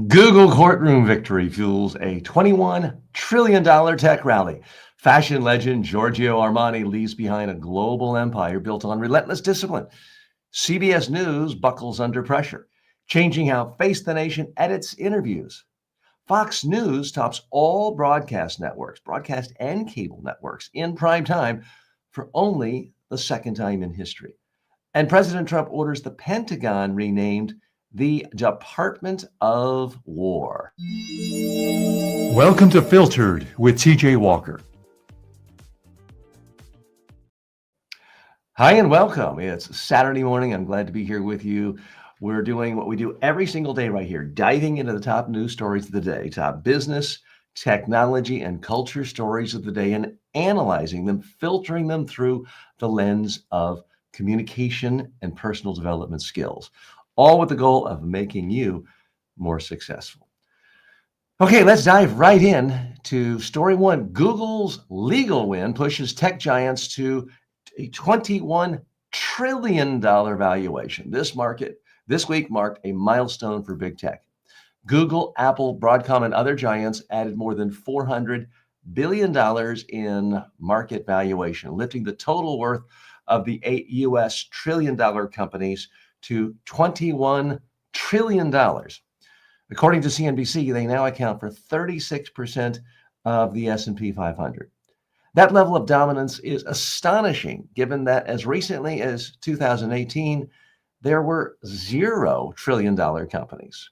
Google courtroom victory fuels a $21 trillion tech rally. Fashion legend Giorgio Armani leaves behind a global empire built on relentless discipline. CBS News buckles under pressure, changing how Face the Nation edits interviews. Fox News tops all broadcast networks, broadcast and cable networks, in prime time for only the second time in history. And President Trump orders the Pentagon renamed the Department of War. Welcome to Filtered with TJ Walker. Hi and welcome. It's Saturday morning. I'm glad to be here with you. We're doing what we do every single day right here, diving into the top news stories of the day, top business, technology, and culture stories of the day, and analyzing them, filtering them through the lens of communication and personal development skills, all with the goal of making you more successful. Okay, let's dive right in to story one. Google's legal win pushes tech giants to a $21 trillion valuation. This week marked a milestone for big tech. Google, Apple, Broadcom, and other giants added more than $400 billion in market valuation, lifting the total worth of the 8 U.S. trillion-dollar companies to $21 trillion. According to CNBC, they now account for 36% of the S&P 500. That level of dominance is astonishing, given that as recently as 2018, there were 0 trillion-dollar companies.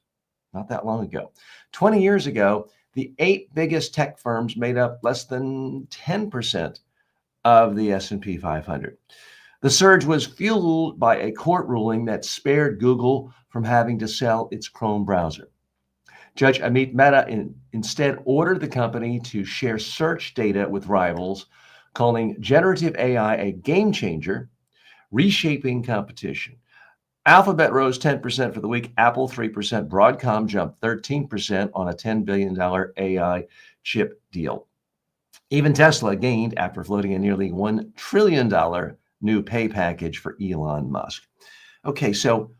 Not that long ago. 20 years ago, the 8 biggest tech firms made up less than 10% of the S&P 500. The surge was fueled by a court ruling that spared Google from having to sell its Chrome browser. Judge Amit Mehta instead ordered the company to share search data with rivals, calling generative AI a game changer, reshaping competition. Alphabet rose 10% for the week, Apple 3%, Broadcom jumped 13% on a $10 billion AI chip deal. Even Tesla gained after floating a nearly $1 trillion new pay package for Elon Musk. Okay, so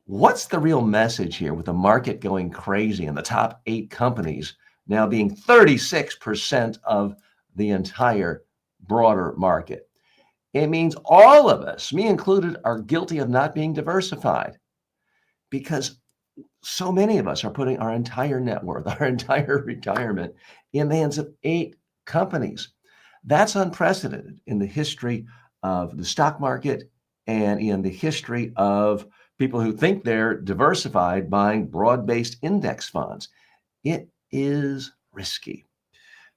what's the real message here with the market going crazy and the top 8 companies now being 36% of the entire broader market? It means all of us, me included, are guilty of not being diversified because so many of us are putting our entire net worth, our entire retirement in the hands of 8 companies. That's unprecedented in the history of the stock market and in the history of people who think they're diversified buying broad-based index funds. It is risky.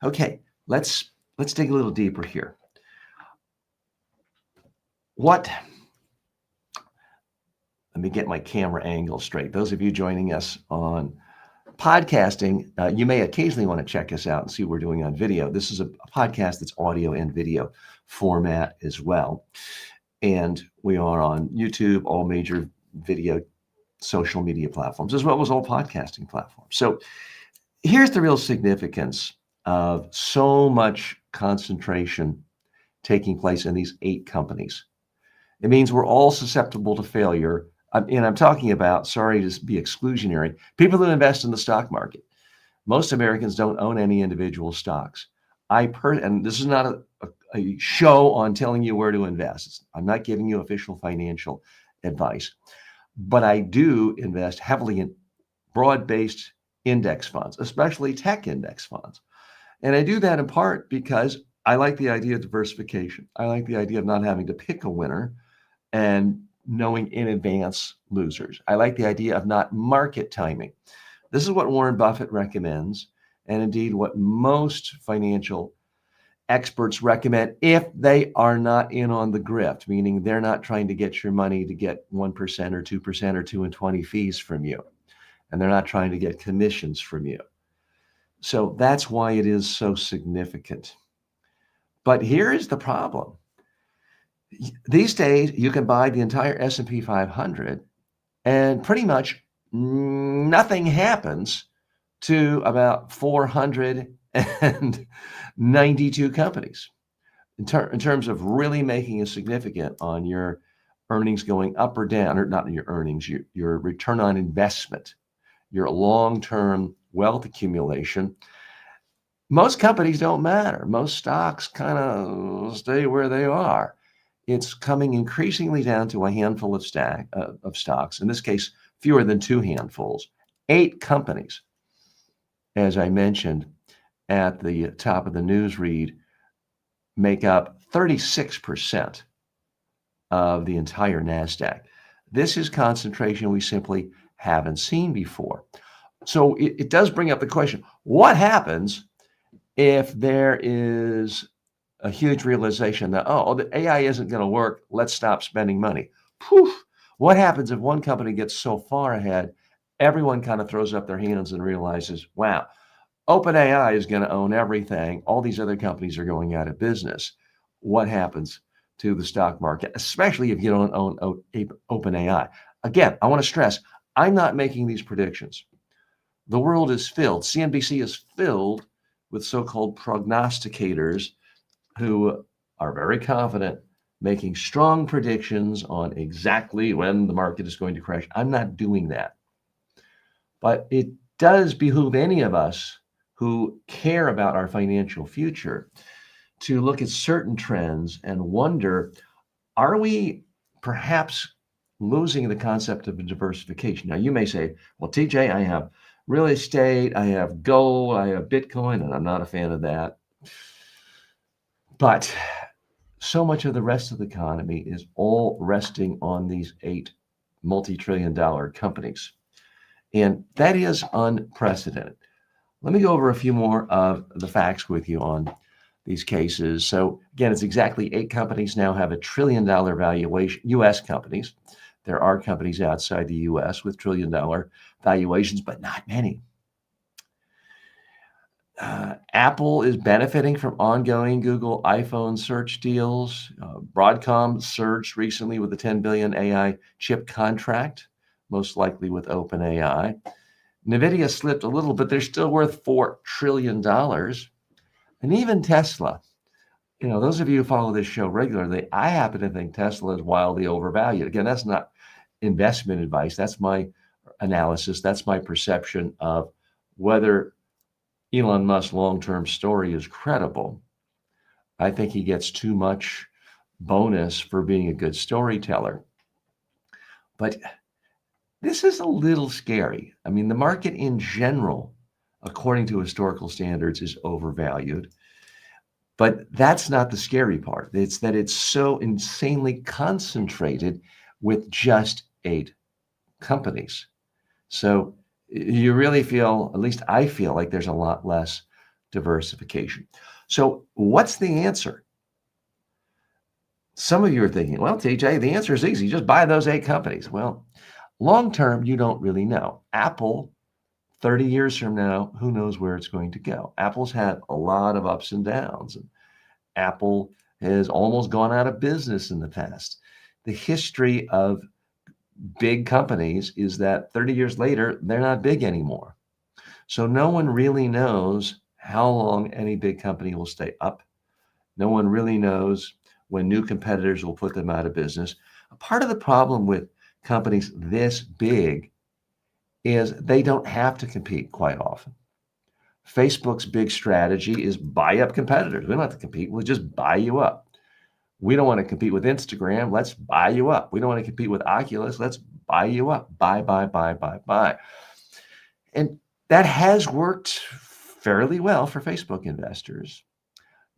Okay, let's dig a little deeper here. Let me get my camera angle straight. Those of you joining us on podcasting, you may occasionally want to check us out and see what we're doing on video. This is a podcast that's audio and video format as well. And we are on YouTube, all major video social media platforms, as well as all podcasting platforms. So here's the real significance of so much concentration taking place in these 8 companies. It means we're all susceptible to failure. And I'm talking about, sorry to be exclusionary, people who invest in the stock market. Most Americans don't own any individual stocks. And this is not a show on telling you where to invest. I'm not giving you official financial advice. But I do invest heavily in broad-based index funds, especially tech index funds. And I do that in part because I like the idea of diversification. I like the idea of not having to pick a winner and knowing in advance losers. I like the idea of not market timing. This is what Warren Buffett recommends, and indeed what most financial experts recommend if they are not in on the grift, meaning they're not trying to get your money to get 1% or 2% or 2 and 20 fees from you. And they're not trying to get commissions from you. So that's why it is so significant. But here is the problem. These days, you can buy the entire S&P 500 and pretty much nothing happens to about 492 companies in terms of really making a significant on your earnings going up or down, or not in your earnings, your return on investment, your long-term wealth accumulation, most companies don't matter. Most stocks kind of stay where they are. It's coming increasingly down to a handful of stocks, in this case, fewer than two handfuls. 8 companies, as I mentioned at the top of the news read, make up 36% of the entire NASDAQ. This is concentration we simply haven't seen before. So it does bring up the question, what happens if there is a huge realization that, oh, the AI isn't going to work, let's stop spending money? Poof! What happens if one company gets so far ahead, everyone kind of throws up their hands and realizes, wow, OpenAI is going to own everything. All these other companies are going out of business. What happens to the stock market, especially if you don't own OpenAI? Again, I want to stress, I'm not making these predictions. The world is filled, CNBC is filled with so-called prognosticators who are very confident, making strong predictions on exactly when the market is going to crash. I'm not doing that. But it does behoove any of us who care about our financial future to look at certain trends and wonder, are we perhaps losing the concept of diversification? Now, you may say, well, TJ, I have real estate, I have gold, I have Bitcoin, and I'm not a fan of that. But so much of the rest of the economy is all resting on these 8 multi-trillion-dollar companies. And that is unprecedented. Let me go over a few more of the facts with you on these cases. So again, it's exactly 8 companies now have $1 trillion valuation, U.S. companies. There are companies outside the U.S. with $1 trillion valuations, but not many. Apple is benefiting from ongoing Google iPhone search deals. Broadcom surged recently with a $10 billion AI chip contract, most likely with OpenAI. NVIDIA slipped a little, but they're still worth $4 trillion. And even Tesla, those of you who follow this show regularly, I happen to think Tesla is wildly overvalued. Again, that's not investment advice. That's my analysis. That's my perception of whether Elon Musk's long-term story is credible. I think he gets too much bonus for being a good storyteller. But this is a little scary. I mean, the market in general, according to historical standards, is overvalued. But that's not the scary part. It's that it's so insanely concentrated with just 8 companies. So you really feel, at least I feel, like there's a lot less diversification. So what's the answer? Some of you are thinking, well, TJ, the answer is easy. Just buy those 8 companies. Well, long term, you don't really know. Apple, 30 years from now, who knows where it's going to go? Apple's had a lot of ups and downs. And Apple has almost gone out of business in the past. The history of big companies is that 30 years later, they're not big anymore. So no one really knows how long any big company will stay up. No one really knows when new competitors will put them out of business. A part of the problem with companies this big is they don't have to compete quite often. Facebook's big strategy is buy up competitors. We don't have to compete. We'll just buy you up. We don't want to compete with Instagram. Let's buy you up. We don't want to compete with Oculus. Let's buy you up. Buy. And that has worked fairly well for Facebook investors.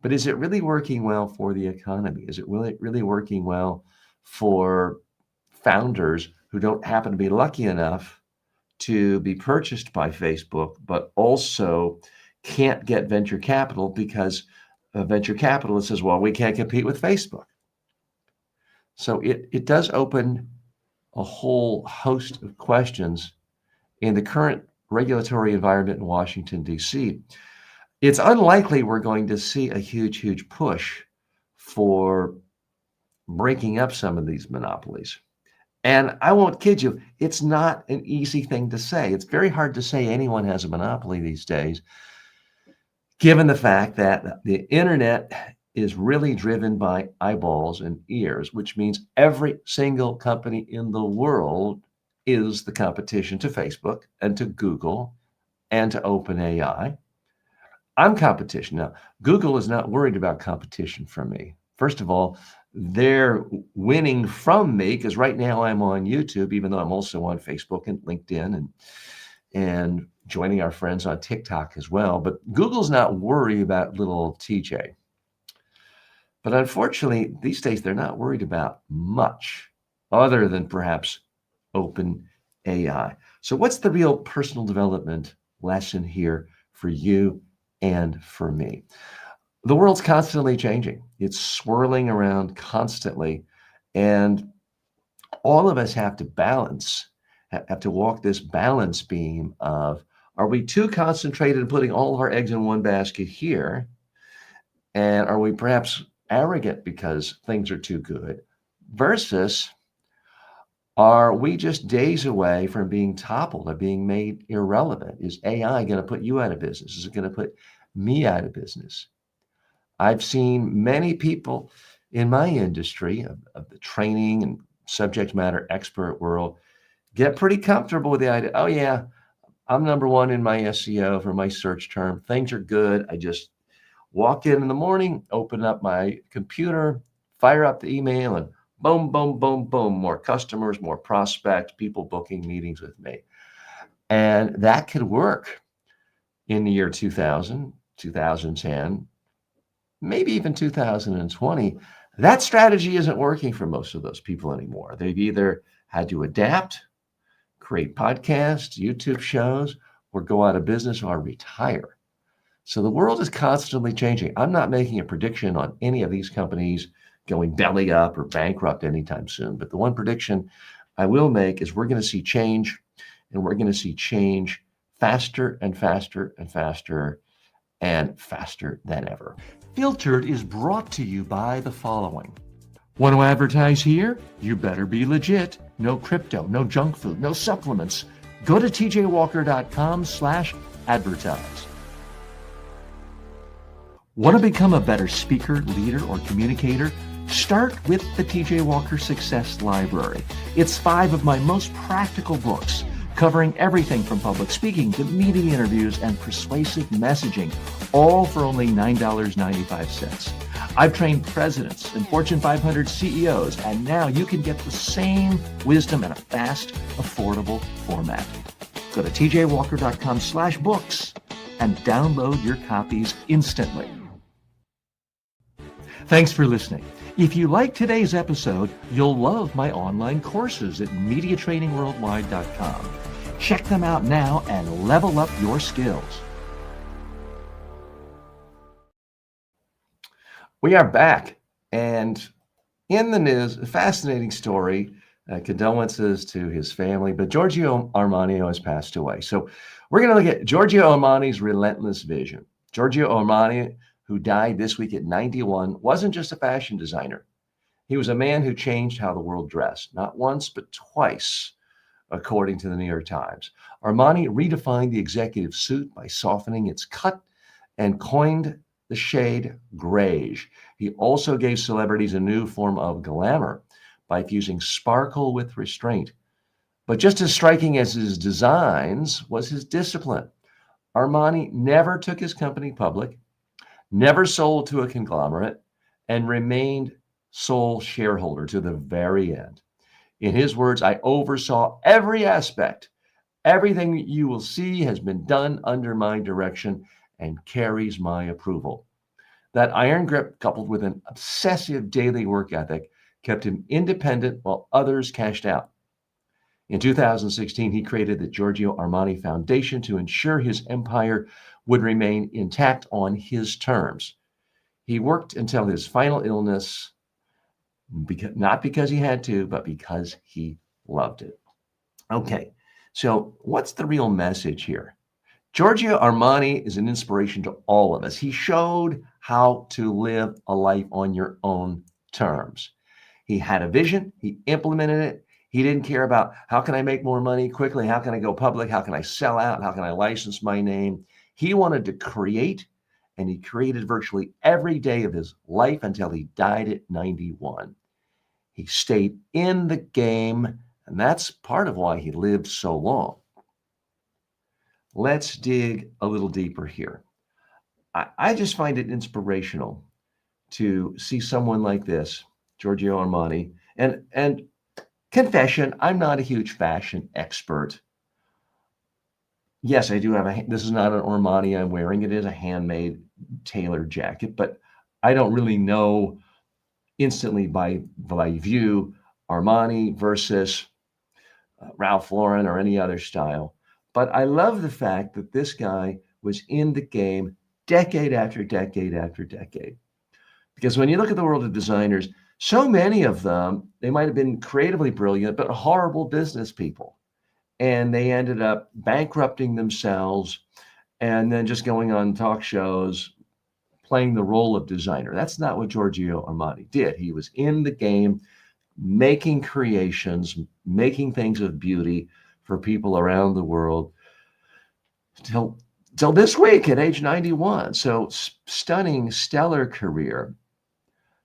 But is it really working well for the economy? Is it really working well for founders who don't happen to be lucky enough to be purchased by Facebook, but also can't get venture capital because venture capitalist says, well, we can't compete with Facebook. So it does open a whole host of questions in the current regulatory environment in Washington, D.C. It's unlikely we're going to see a huge push for breaking up some of these monopolies. And I won't kid you, it's not an easy thing to say. It's very hard to say anyone has a monopoly these days, given the fact that the internet is really driven by eyeballs and ears, which means every single company in the world is the competition to Facebook and to Google and to OpenAI. I'm competition. Now, Google is not worried about competition from me. First of all, they're winning from me because right now I'm on YouTube, even though I'm also on Facebook and LinkedIn and joining our friends on TikTok as well. But Google's not worried about little TJ. But unfortunately, these days they're not worried about much other than perhaps open AI. So what's the real personal development lesson here for you and for me? The world's constantly changing. It's swirling around constantly. And all of us have to balance, have to walk this balance beam of, are we too concentrated in putting all our eggs in one basket here? And are we perhaps arrogant because things are too good? Versus, are we just days away from being toppled or being made irrelevant? Is AI going to put you out of business? Is it going to put me out of business? I've seen many people in my industry of the training and subject matter expert world get pretty comfortable with the idea, oh yeah, I'm number one in my SEO for my search term. Things are good. I just walk in the morning, open up my computer, fire up the email, and boom, boom, boom, boom, more customers, more prospects, people booking meetings with me. And that could work in the year 2000, 2010, maybe even 2020. That strategy isn't working for most of those people anymore. They've either had to adapt, create podcasts, YouTube shows, or go out of business or retire. So the world is constantly changing. I'm not making a prediction on any of these companies going belly up or bankrupt anytime soon. But the one prediction I will make is we're going to see change, and we're going to see change faster and faster and faster and faster than ever. Filtered is brought to you by the following. Want to advertise here? You better be legit. No crypto, no junk food, no supplements. Go to tjwalker.com/advertise. Want to become a better speaker, leader, or communicator? Start with the TJ Walker Success Library. It's 5 of my most practical books, covering everything from public speaking to meeting interviews and persuasive messaging, all for only $9.95. I've trained presidents and Fortune 500 CEOs, and now you can get the same wisdom in a fast, affordable format. Go to tjwalker.com/books and download your copies instantly. Thanks for listening. If you like today's episode, you'll love my online courses at MediaTrainingWorldwide.com. Check them out now and level up your skills. We are back, and in the news, a fascinating story. Condolences to his family, but Giorgio Armani has passed away. So we're going to look at Giorgio Armani's relentless vision. Giorgio Armani, who died this week at 91, wasn't just a fashion designer. He was a man who changed how the world dressed, not once, but twice, according to the New York Times. Armani redefined the executive suit by softening its cut and coined the shade greige. He also gave celebrities a new form of glamour by fusing sparkle with restraint. But just as striking as his designs was his discipline. Armani never took his company public, never sold to a conglomerate, and remained sole shareholder to the very end. In his words, I oversaw every aspect. Everything that you will see has been done under my direction and carries my approval. That iron grip, coupled with an obsessive daily work ethic, kept him independent while others cashed out. In 2016, he created the Giorgio Armani Foundation to ensure his empire would remain intact on his terms. He worked until his final illness, not because he had to, but because he loved it. Okay, so what's the real message here? Giorgio Armani is an inspiration to all of us. He showed how to live a life on your own terms. He had a vision, he implemented it. He didn't care about how can I make more money quickly, how can I go public, how can I sell out, how can I license my name. He wanted to create, and he created virtually every day of his life until he died at 91. He stayed in the game And that's part of why he lived so long. Let's dig a little deeper here. I just find it inspirational to see someone like this, Giorgio Armani, and confession, I'm not a huge fashion expert. Yes, I do have this is not an Armani I'm wearing. It is a handmade tailored jacket, but I don't really know instantly by view Armani versus Ralph Lauren or any other style. But I love the fact that this guy was in the game decade after decade after decade. Because when you look at the world of designers, so many of them, they might have been creatively brilliant, but horrible business people. And they ended up bankrupting themselves and then just going on talk shows, playing the role of designer. That's not what Giorgio Armani did. He was in the game, making creations, making things of beauty for people around the world till this week at age 91. So stunning, stellar career.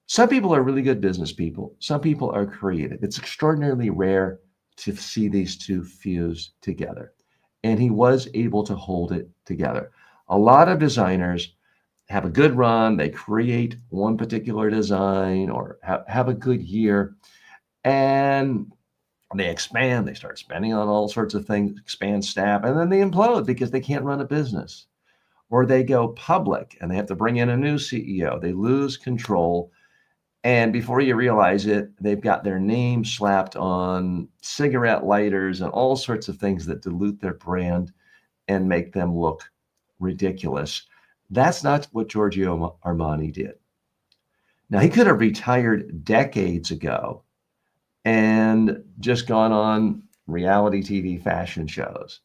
Some people are really good business people. Some people are creative. It's extraordinarily rare to see these two fuse together. And he was able to hold it together. A lot of designers have a good run. They create one particular design or have a good year, and they expand. They start spending on all sorts of things, expand staff, and then they implode because they can't run a business. Or they go public and they have to bring in a new CEO. They lose control. And before you realize it, they've got their name slapped on cigarette lighters and all sorts of things that dilute their brand and make them look ridiculous. That's not what Giorgio Armani did. Now, he could have retired decades ago and just gone on reality TV fashion shows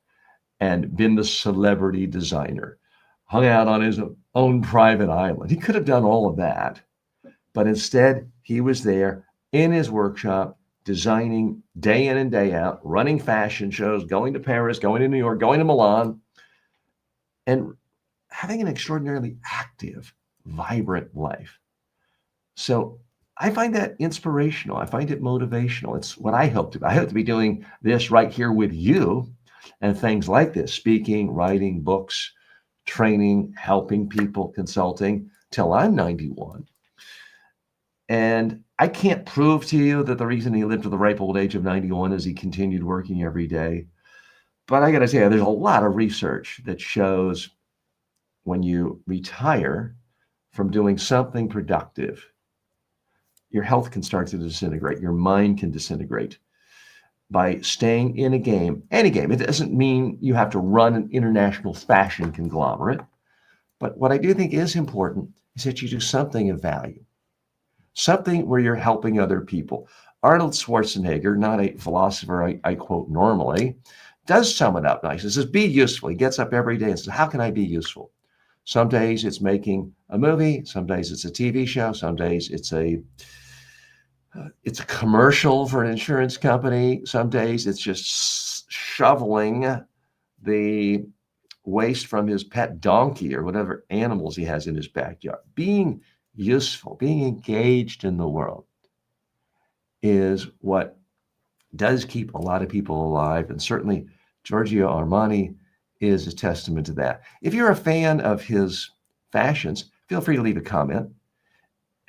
and been the celebrity designer, hung out on his own private island. He could have done all of that. But instead, he was there in his workshop, designing day in and day out, running fashion shows, going to Paris, going to New York, going to Milan, and having an extraordinarily active, vibrant life. So I find that inspirational. I find it motivational. It's what I hope to be. I hope to be doing this right here with you and things like this, speaking, writing, books, training, helping people, consulting till I'm 91. And I can't prove to you that the reason he lived to the ripe old age of 91 is he continued working every day. But I got to tell you, there's a lot of research that shows when you retire from doing something productive, your health can start to disintegrate. Your mind can disintegrate by staying in a game, any game. It doesn't mean you have to run an international fashion conglomerate. But what I do think is important is that you do something of value. Something where you're helping other people. Arnold Schwarzenegger, not a philosopher I quote normally, does sum it up nice. He says, be useful. He gets up every day and says, how can I be useful? Some days it's making a movie. Some days it's a TV show. Some days it's a commercial for an insurance company. Some days it's just shoveling the waste from his pet donkey or whatever animals he has in his backyard. Being useful, being engaged in the world is what does keep a lot of people alive. And certainly Giorgio Armani is a testament to that. If you're a fan of his fashions, feel free to leave a comment.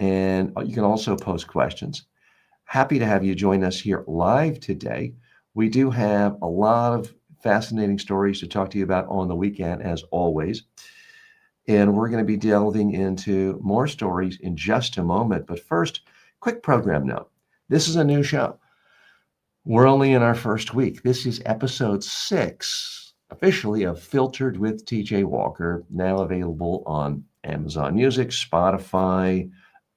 And you can also post questions. Happy to have you join us here live today. We do have a lot of fascinating stories to talk to you about on the weekend, as always. And we're going to be delving into more stories in just a moment. But first, quick program note. This is a new show. We're only in our first week. This is episode 6, officially, of Filtered with TJ Walker, now available on Amazon Music, Spotify,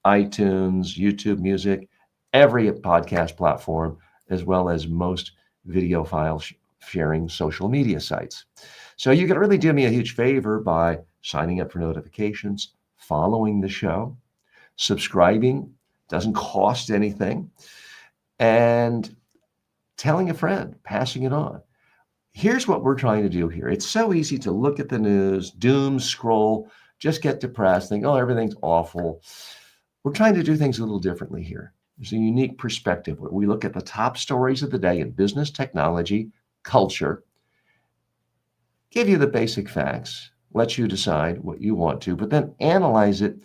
iTunes, YouTube Music, every podcast platform, as well as most video file sharing social media sites. So you can really do me a huge favor by signing up for notifications, following the show, subscribing, doesn't cost anything, and telling a friend, passing it on. Here's what we're trying to do here. It's so easy to look at the news, doom scroll, just get depressed, think, oh, everything's awful. We're trying to do things a little differently here. There's a unique perspective where we look at the top stories of the day in business, technology, culture, give you the basic facts, let you decide what you want to, but then analyze it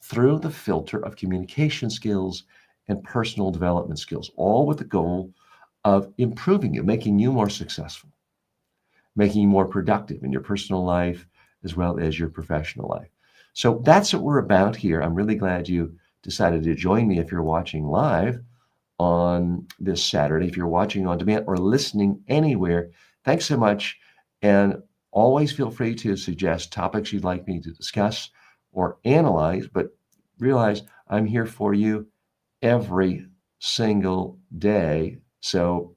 through the filter of communication skills and personal development skills, all with the goal of improving you, making you more successful, making you more productive in your personal life as well as your professional life. So that's what we're about here. I'm really glad you decided to join me if you're watching live on this Saturday. If you're watching on demand or listening anywhere, thanks so much. And always feel free to suggest topics you'd like me to discuss or analyze, but realize I'm here for you every single day. So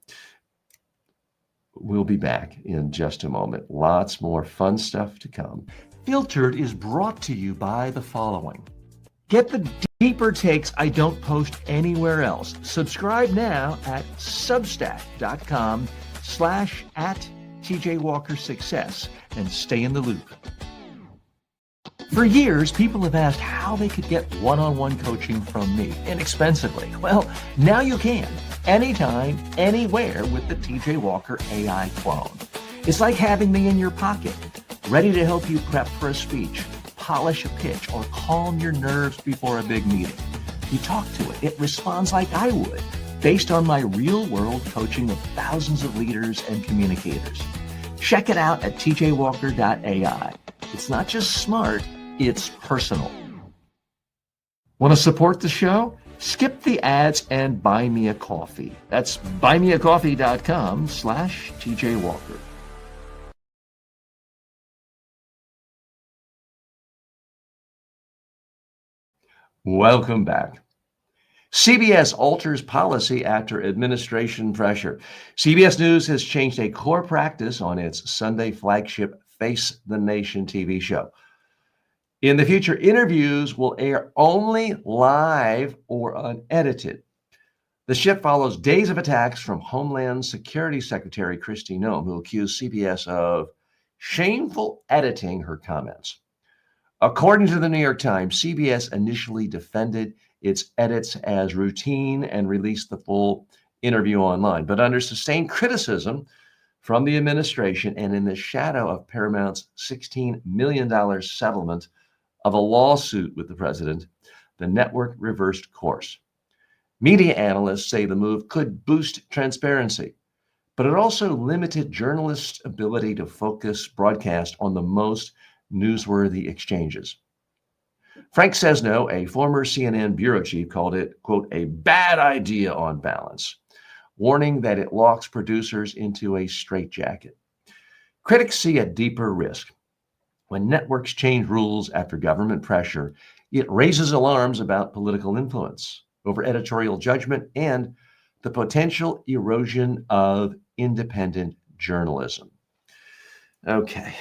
we'll be back in just a moment. Lots more fun stuff to come. Filtered is brought to you by the following. Get the deeper takes I don't post anywhere else. Subscribe now at substack.com/@TJWalkerSuccess and stay in the loop. For years, people have asked how they could get one-on-one coaching from me inexpensively. Well, now you can, anytime, anywhere with the TJ Walker AI clone. It's like having me in your pocket, ready to help you prep for a speech, polish a pitch, or calm your nerves before a big meeting. You talk to it, it responds like I would, based on my real-world coaching of thousands of leaders and communicators. Check it out at tjwalker.ai. It's not just smart, it's personal. Want to support the show? Skip the ads and buy me a coffee. That's buymeacoffee.com/TJWalker. Welcome back. CBS alters policy after administration pressure. CBS News has changed a core practice on its Sunday flagship Face the Nation TV show. In the future, interviews will air only live or unedited. The shift follows days of attacks from Homeland Security Secretary Kristi Noem, who accused CBS of shameful editing her comments. According to the New York Times, CBS initially defended its edits as routine and released the full interview online. But under sustained criticism from the administration and in the shadow of Paramount's $16 million settlement of a lawsuit with the president, the network reversed course. Media analysts say the move could boost transparency, but it also limited journalists' ability to focus broadcast on the most newsworthy exchanges. Frank Sesno, a former CNN bureau chief, called it, quote, a bad idea on balance, warning that it locks producers into a straitjacket. Critics see a deeper risk. When networks change rules after government pressure, it raises alarms about political influence, over editorial judgment, and the potential erosion of independent journalism. Okay.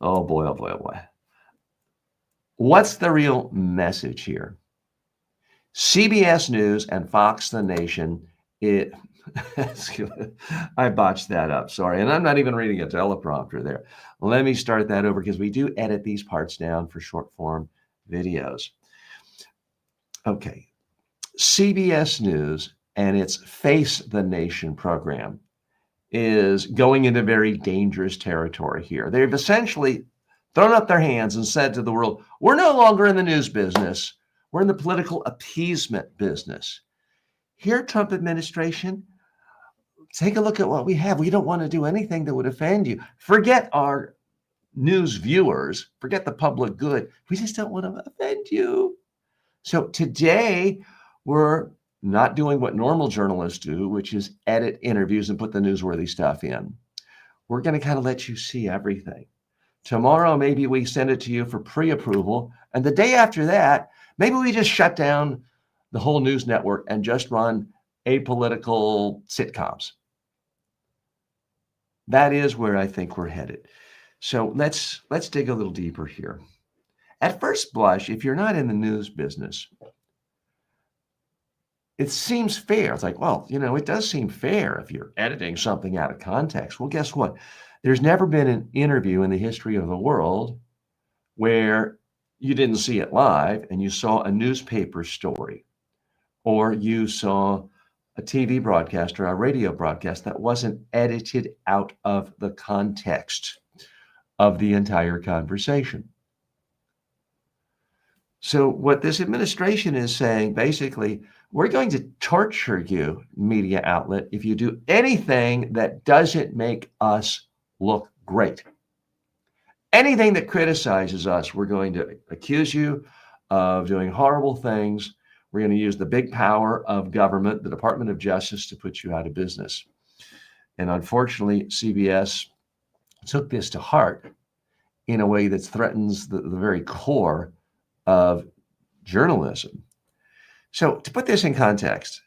Oh boy, oh boy, oh boy. What's the real message here? CBS News and Fox the Nation, I botched that up, sorry. And I'm not even reading a teleprompter there. Let me start that over because we do edit these parts down for short form videos. Okay. CBS News and its Face the Nation program is going into very dangerous territory here. They've essentially thrown up their hands and said to the world, we're no longer in the news business. We're in the political appeasement business. Here, Trump administration, take a look at what we have. We don't want to do anything that would offend you. Forget our news viewers. Forget the public good. We just don't want to offend you. So today, we're not doing what normal journalists do, which is edit interviews and put the newsworthy stuff in. We're going to kind of let you see everything. Tomorrow, maybe we send it to you for pre-approval. And the day after that, maybe we just shut down the whole news network and just run apolitical sitcoms. That is where I think we're headed. So let's dig a little deeper here. At first blush, if you're not in the news business, it seems fair. It's like, well, it does seem fair if you're editing something out of context. Well, guess what? There's never been an interview in the history of the world where you didn't see it live and you saw a newspaper story or you saw a TV broadcast or a radio broadcast that wasn't edited out of the context of the entire conversation. So what this administration is saying, basically, we're going to torture you, media outlet, if you do anything that doesn't make us look great. Anything that criticizes us, we're going to accuse you of doing horrible things. We're going to use the big power of government, the Department of Justice, to put you out of business. And unfortunately, CBS took this to heart in a way that threatens the very core of journalism. So to put this in context,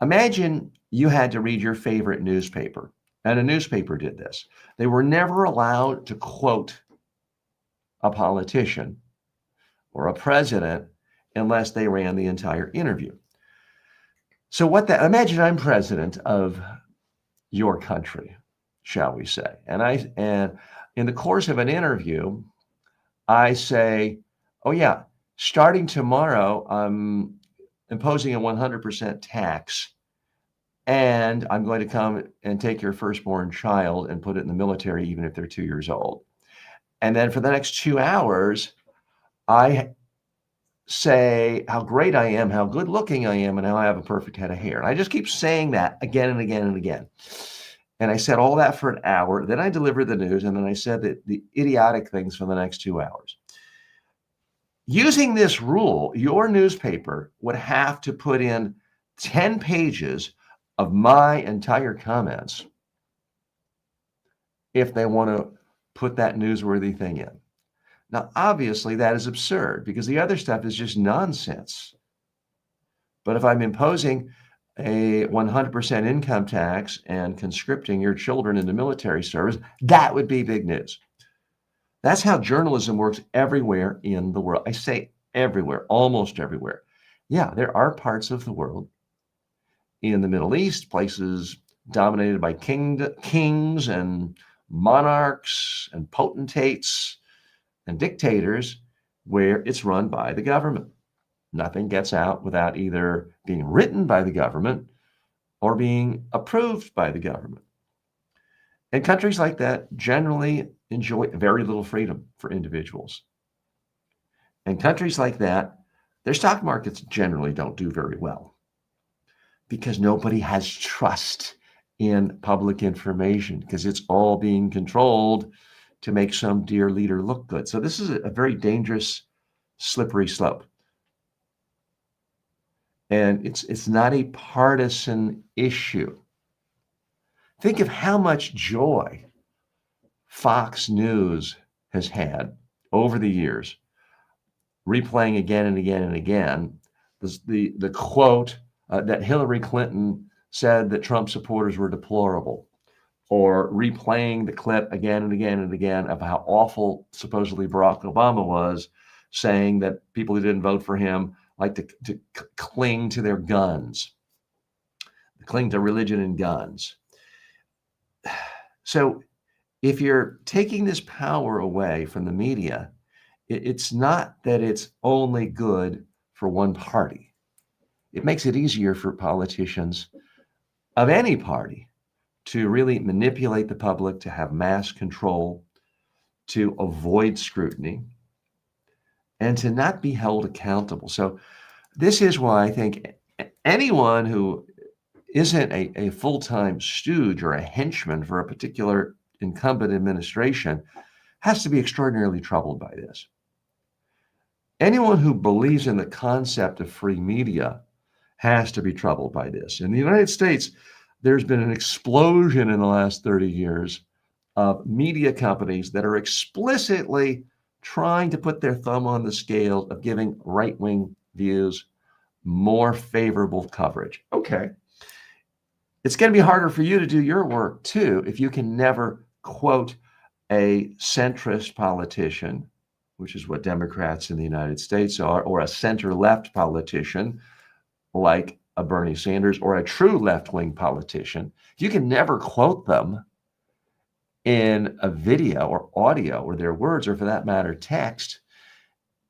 imagine you had to read your favorite newspaper, and a newspaper did this. They were never allowed to quote a politician or a president unless they ran the entire interview. So imagine I'm president of your country, shall we say, and in the course of an interview, I say, oh yeah, starting tomorrow, I'm imposing a 100% tax, and I'm going to come and take your firstborn child and put it in the military, even if they're 2 years old. And then for the next 2 hours, I say how great I am, how good looking I am, and how I have a perfect head of hair. And I just keep saying that again and again and again. And I said all that for an hour. Then I delivered the news, and then I said the idiotic things for the next 2 hours. Using this rule, your newspaper would have to put in 10 pages of my entire comments if they want to put that newsworthy thing in. Now, obviously, that is absurd because the other stuff is just nonsense. But if I'm imposing a 100% income tax and conscripting your children into military service, that would be big news. That's how journalism works everywhere in the world. I say everywhere, almost everywhere. Yeah, there are parts of the world in the Middle East, places dominated by kings and monarchs and potentates and dictators, where it's run by the government. Nothing gets out without either being written by the government or being approved by the government. And countries like that generally enjoy very little freedom for individuals. And countries like that, their stock markets generally don't do very well because nobody has trust in public information because it's all being controlled to make some dear leader look good. So this is a very dangerous, slippery slope. And it's not a partisan issue. Think of how much joy Fox News has had over the years, replaying again and again and again the quote that Hillary Clinton said that Trump supporters were deplorable, or replaying the clip again and again and again of how awful supposedly Barack Obama was, saying that people who didn't vote for him like to cling to their guns, cling to religion and guns. So if you're taking this power away from the media, it's not that it's only good for one party. It makes it easier for politicians of any party to really manipulate the public, to have mass control, to avoid scrutiny, and to not be held accountable. So this is why I think anyone who isn't a full-time stooge or a henchman for a particular incumbent administration has to be extraordinarily troubled by this. Anyone who believes in the concept of free media has to be troubled by this. In the United States, there's been an explosion in the last 30 years of media companies that are explicitly trying to put their thumb on the scale of giving right-wing views more favorable coverage. Okay. It's going to be harder for you to do your work too if you can never quote a centrist politician, which is what Democrats in the United States are, or a center-left politician like a Bernie Sanders, or a true left-wing politician. If you can never quote them in a video or audio or their words, or for that matter, text,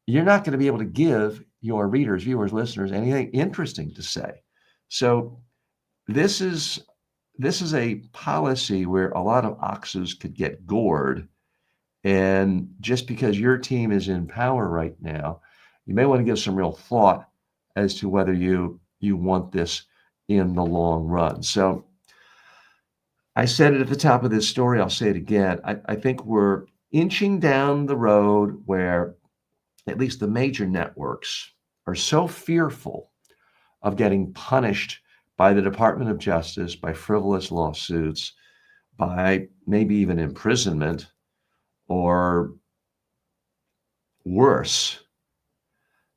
you're not going to be able to give your readers, viewers, listeners anything interesting to say. So this is a policy where a lot of oxes could get gored. And just because your team is in power right now, you may want to give some real thought as to whether you want this in the long run. So I said it at the top of this story, I'll say it again. I think we're inching down the road where at least the major networks are so fearful of getting punished by the Department of Justice, by frivolous lawsuits, by maybe even imprisonment or worse,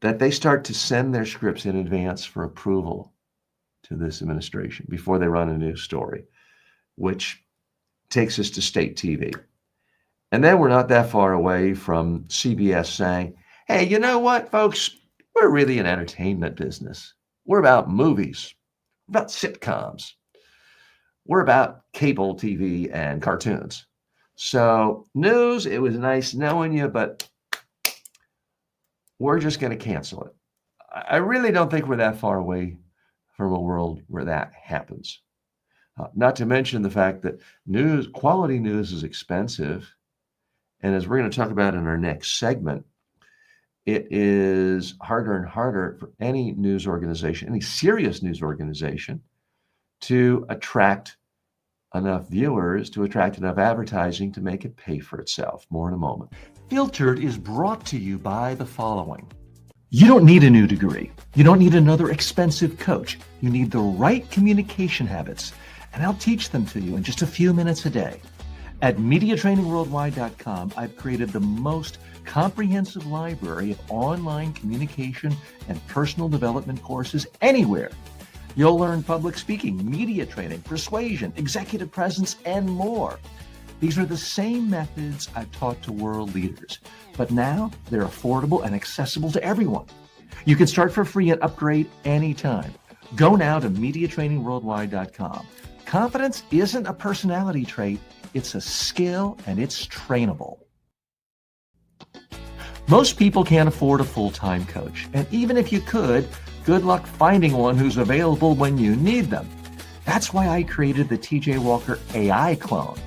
that they start to send their scripts in advance for approval to this administration before they run a news story, which takes us to state TV. And then we're not that far away from CBS saying, hey, you know what, folks? We're really an entertainment business. We're about movies, we're about sitcoms, we're about cable TV and cartoons. So news, it was nice knowing you, but we're just going to cancel it. I really don't think we're that far away from a world where that happens. Not to mention the fact that quality news is expensive. And as we're going to talk about in our next segment, it is harder and harder for any news organization, any serious news organization, to attract enough viewers, to attract enough advertising to make it pay for itself. More in a moment. Filtered is brought to you by the following. You don't need a new degree. You don't need another expensive coach. You need the right communication habits, and I'll teach them to you in just a few minutes a day. At MediaTrainingWorldwide.com, I've created the most comprehensive library of online communication and personal development courses anywhere. You'll learn public speaking, media training, persuasion, executive presence, and more. These are the same methods I've taught to world leaders, but now they're affordable and accessible to everyone. You can start for free and upgrade anytime. Go now to MediaTrainingWorldwide.com. Confidence isn't a personality trait, it's a skill and it's trainable. Most people can't afford a full-time coach, and even if you could, good luck finding one who's available when you need them. That's why I created the TJ Walker AI clone.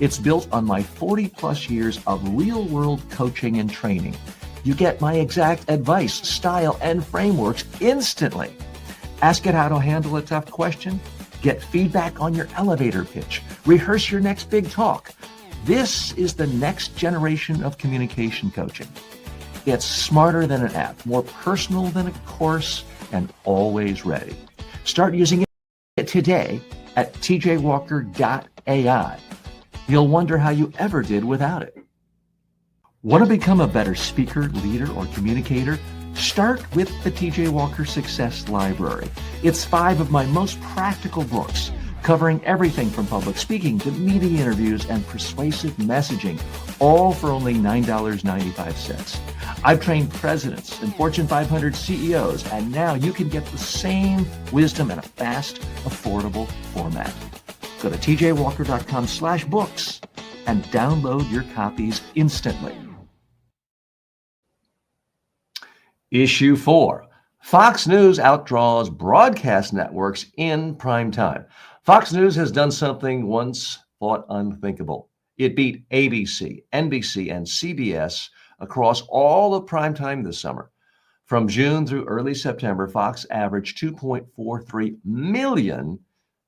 It's built on my 40-plus years of real-world coaching and training. You get my exact advice, style, and frameworks instantly. Ask it how to handle a tough question, get feedback on your elevator pitch, rehearse your next big talk. This is the next generation of communication coaching. It's smarter than an app, more personal than a course, and always ready. Start using it today at tjwalker.ai. You'll wonder how you ever did without it. Want to become a better speaker, leader, or communicator? Start with the TJ Walker Success Library. It's 5 of my most practical books, covering everything from public speaking to media interviews and persuasive messaging, all for only $9.95. I've trained presidents and Fortune 500 CEOs, and now you can get the same wisdom in a fast, affordable format. Go to tjwalker.com/books and download your copies instantly. Issue 4. Fox News outdraws broadcast networks in prime time. Fox News has done something once thought unthinkable. It beat ABC, NBC, and CBS across all of primetime this summer. From June through early September, Fox averaged 2.43 million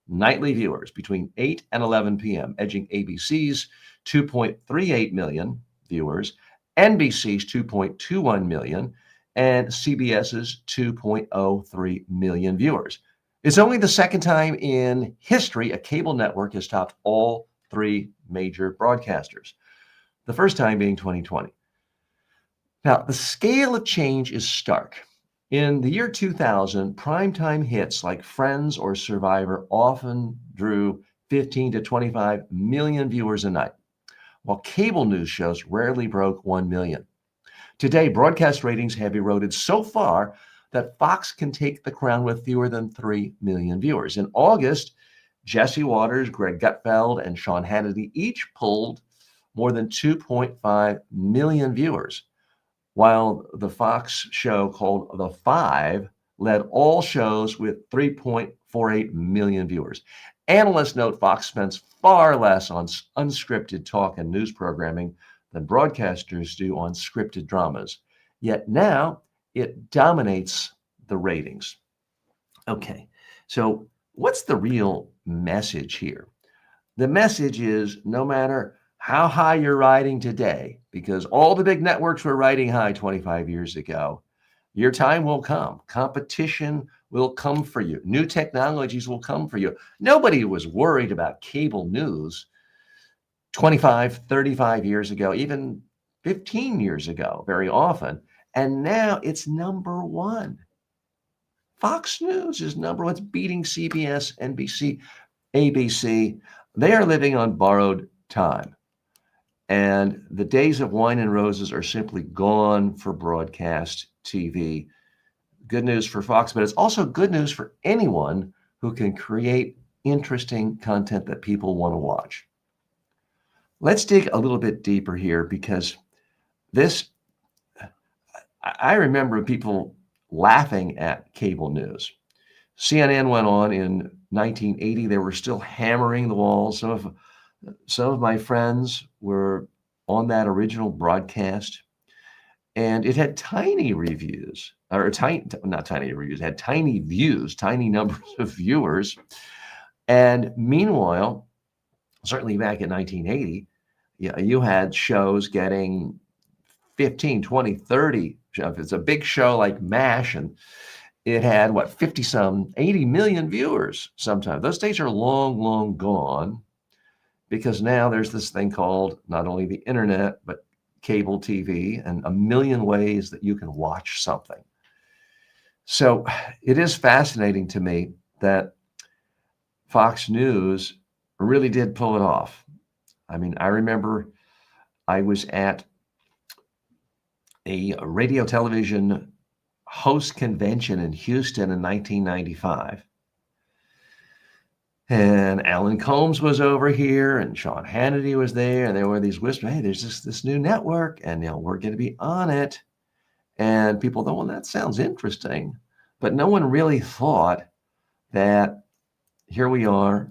nightly viewers between 8 and 11 p.m., edging ABC's 2.38 million viewers, NBC's 2.21 million, and CBS's 2.03 million viewers. It's only the second time in history a cable network has topped all 3 major broadcasters, the first time being 2020. Now, the scale of change is stark. In the year 2000, primetime hits like Friends or Survivor often drew 15 to 25 million viewers a night, while cable news shows rarely broke 1 million. Today, broadcast ratings have eroded so far that Fox can take the crown with fewer than 3 million viewers. In August, Jesse Waters, Greg Gutfeld, and Sean Hannity each pulled more than 2.5 million viewers, while the Fox show called The Five led all shows with 3.48 million viewers. Analysts note Fox spends far less on unscripted talk and news programming than broadcasters do on scripted dramas. Yet now it dominates the ratings. Okay, so what's the real message here? The message is no matter how high you're riding today, because all the big networks were riding high 25 years ago, your time will come. Competition will come for you. New technologies will come for you. Nobody was worried about cable news 25, 35 years ago, even 15 years ago, very often. And now it's number one. Fox News is number one. It's beating CBS, NBC, ABC. They are living on borrowed time. And the days of wine and roses are simply gone for broadcast TV. Good news for Fox, but it's also good news for anyone who can create interesting content that people want to watch. Let's dig a little bit deeper here because I remember people laughing at cable news. CNN went on in 1980. They were still hammering the walls. Some of my friends were on that original broadcast, and it had tiny reviews, not tiny reviews, it had tiny views, tiny numbers of viewers. And meanwhile, certainly back in 1980, you had shows getting 15, 20, 30. If it's a big show like MASH, and it had, 80 million viewers sometimes. Those days are long, long gone, because now there's this thing called not only the internet, but cable TV and a million ways that you can watch something. So it is fascinating to me that Fox News really did pull it off. I mean, I remember I was at a radio television host convention in Houston in 1995. And Alan Combs was over here and Sean Hannity was there. And there were these whispers, hey, there's this new network and we're going to be on it. And people thought, well, that sounds interesting. But no one really thought that here we are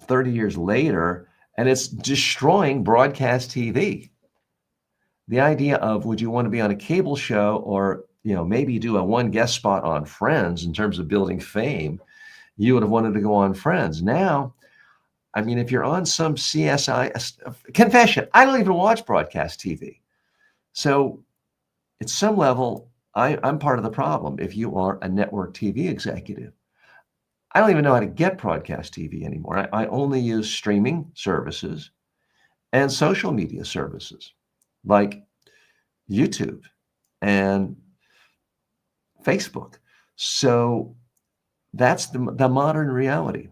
30 years later, and it's destroying broadcast TV. The idea of, would you want to be on a cable show or, maybe do a one guest spot on Friends in terms of building fame, you would have wanted to go on Friends. Now, I mean, if you're on some CSI, confession, I don't even watch broadcast TV. So at some level, I'm part of the problem. If you are a network TV executive, I don't even know how to get broadcast TV anymore. I only use streaming services and social media services like YouTube and Facebook. So that's the modern reality.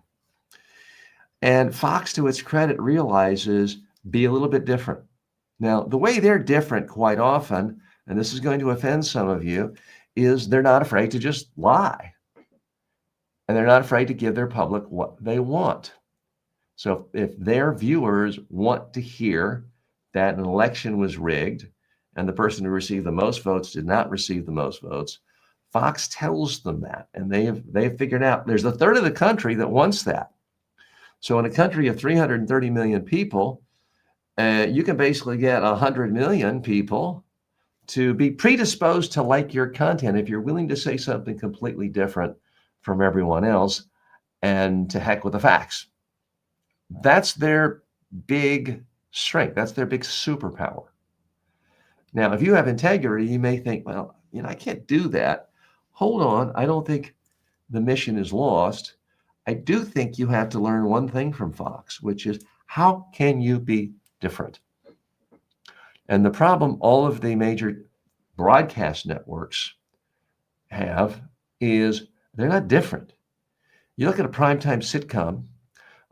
And Fox, to its credit, realizes be a little bit different. Now, the way they're different quite often, and this is going to offend some of you, is they're not afraid to just lie. And they're not afraid to give their public what they want. So if their viewers want to hear that an election was rigged and the person who received the most votes did not receive the most votes, Fox tells them that. And they've figured out there's a third of the country that wants that. So in a country of 330 million people, you can basically get 100 million people to be predisposed to like your content if you're willing to say something completely different from everyone else, and to heck with the facts. That's their big strength. That's their big superpower. Now, if you have integrity, you may think, well, I can't do that. Hold on. I don't think the mission is lost. I do think you have to learn one thing from Fox, which is how can you be different? And the problem all of the major broadcast networks have is they're not different. You look at a primetime sitcom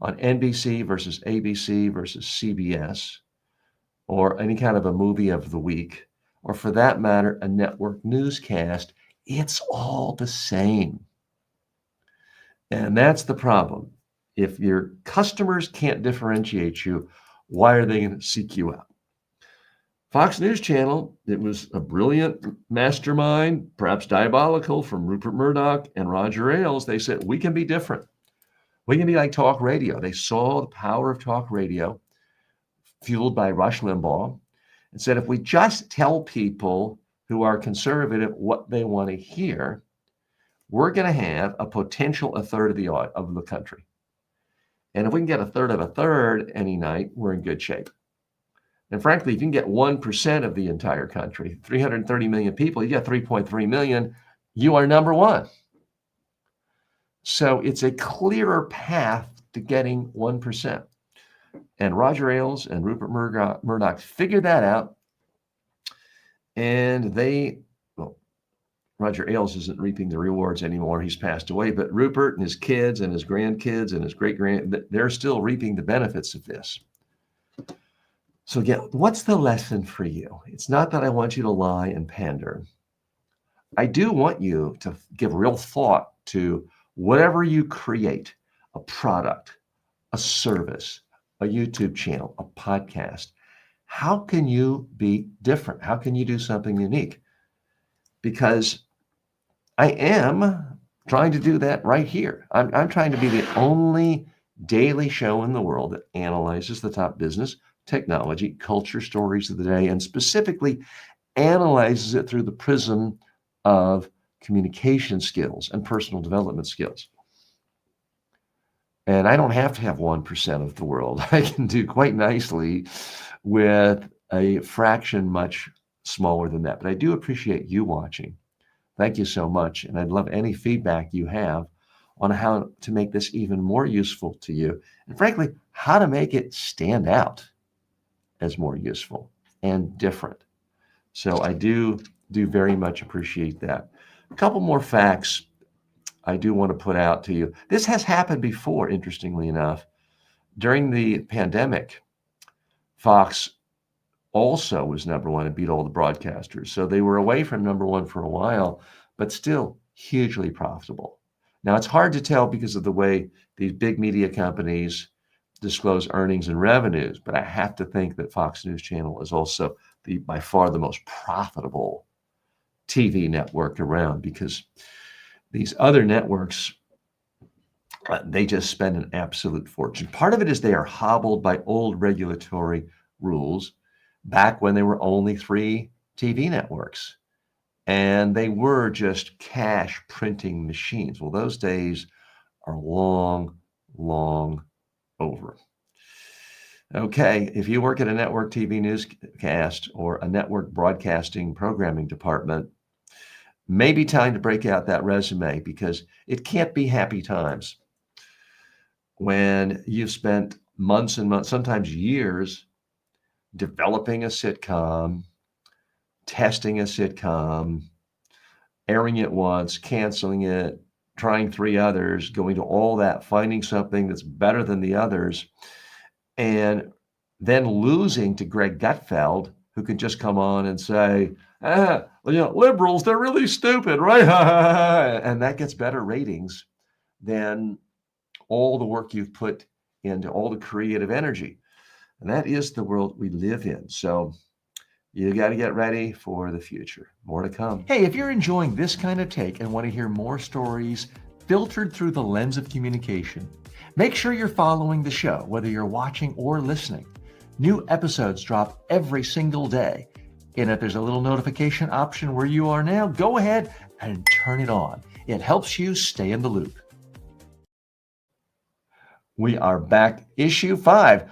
on NBC versus ABC versus CBS, or any kind of a movie of the week, or for that matter, a network newscast, it's all the same. And that's the problem. If your customers can't differentiate you, why are they going to seek you out? Fox News Channel, it was a brilliant mastermind, perhaps diabolical, from Rupert Murdoch and Roger Ailes. They said, we can be different. We can be like talk radio. They saw the power of talk radio, fueled by Rush Limbaugh, and said, if we just tell people who are conservative what they want to hear, we're going to have a potential a third of the country. And if we can get a third of a third any night, we're in good shape. And frankly, if you can get 1% of the entire country, 330 million people, you get 3.3 million, you are number one. So it's a clearer path to getting 1%. And Roger Ailes and Rupert Murdoch figured that out. And Roger Ailes isn't reaping the rewards anymore. He's passed away. But Rupert and his kids and his grandkids and his they're still reaping the benefits of this. So again, what's the lesson for you? It's not that I want you to lie and pander. I do want you to give real thought to whatever you create, a product, a service, a YouTube channel, a podcast. How can you be different? How can you do something unique? Because I am trying to do that right here. I'm trying to be the only daily show in the world that analyzes the top business, technology, culture stories of the day, and specifically analyzes it through the prism of communication skills and personal development skills. And I don't have to have 1% of the world. I can do quite nicely with a fraction much smaller than that. But I do appreciate you watching. Thank you so much. And I'd love any feedback you have on how to make this even more useful to you. And frankly, how to make it stand out as more useful and different. So I do very much appreciate that. A couple more facts I do want to put out to you. This has happened before, interestingly enough. During the pandemic, Fox also was number one and beat all the broadcasters. So they were away from number one for a while, but still hugely profitable. Now, it's hard to tell because of the way these big media companies disclose earnings and revenues, but I have to think that Fox News Channel is also by far the most profitable TV network around, because these other networks, they just spend an absolute fortune. Part of it is they are hobbled by old regulatory rules back when there were only 3 TV networks, and they were just cash printing machines. Well, those days are long, long over. Okay, if you work at a network TV newscast or a network broadcasting programming department, maybe time to break out that resume, because it can't be happy times when you've spent months and months, sometimes years, developing a sitcom, testing a sitcom, airing it once, canceling it, trying 3 others, going to all that, finding something that's better than the others, and then losing to Greg Gutfeld, who can just come on and say, liberals, they're really stupid, right? And that gets better ratings than all the work you've put into all the creative energy. And that is the world we live in. So you got to get ready for the future. More to come. Hey, if you're enjoying this kind of take and want to hear more stories filtered through the lens of communication, make sure you're following the show, whether you're watching or listening. New episodes drop every single day. And if there's a little notification option where you are now, go ahead and turn it on. It helps you stay in the loop. We are back. Issue 5.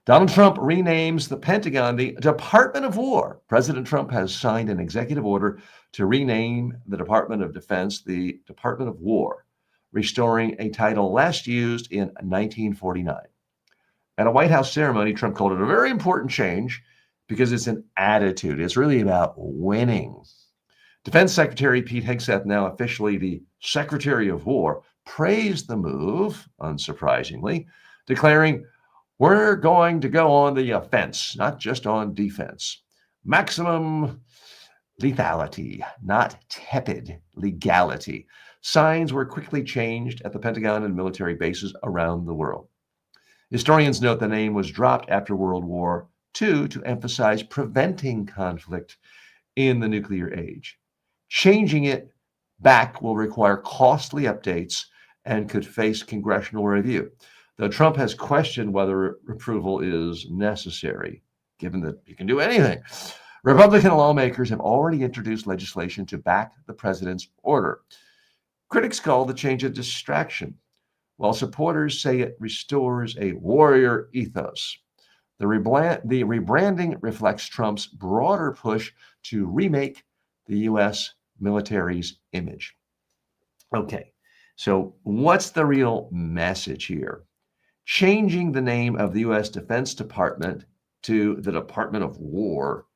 Donald Trump renames the Pentagon the Department of War. President Trump has signed an executive order to rename the Department of Defense the Department of War, restoring a title last used in 1949. At a White House ceremony, Trump called it a very important change because it's an attitude. It's really about winning. Defense Secretary Pete Hegseth, now officially the Secretary of War, praised the move, unsurprisingly, declaring, "We're going to go on the offense, not just on defense. Maximum lethality, not tepid legality." Signs were quickly changed at the Pentagon and military bases around the world. Historians note the name was dropped after World War Two, to emphasize preventing conflict in the nuclear age. Changing it back will require costly updates and could face congressional review. Though Trump has questioned whether approval is necessary, given that he can do anything. Republican lawmakers have already introduced legislation to back the president's order. Critics call the change a distraction, while supporters say it restores a warrior ethos. The rebranding reflects Trump's broader push to remake the U.S. military's image. Okay, so what's the real message here? Changing the name of the U.S. Defense Department to the Department of War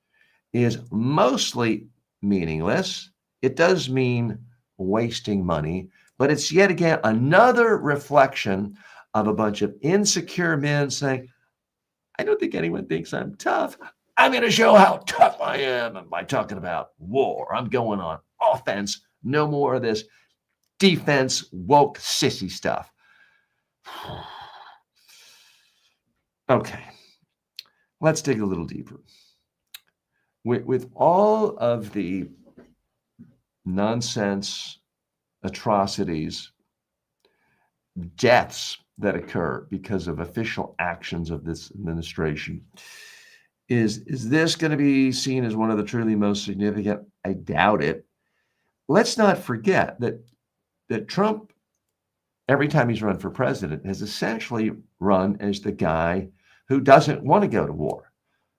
is mostly meaningless. It does mean wasting money, but it's yet again another reflection of a bunch of insecure men saying, I don't think anyone thinks I'm tough. I'm going to show how tough I am by talking about war. I'm going on offense. No more of this defense, woke, sissy stuff. Okay, let's dig a little deeper. With all of the nonsense, atrocities, deaths that occur because of official actions of this administration, is this going to be seen as one of the truly most significant? I doubt it. Let's not forget that Trump, every time he's run for president, has essentially run as the guy who doesn't want to go to war.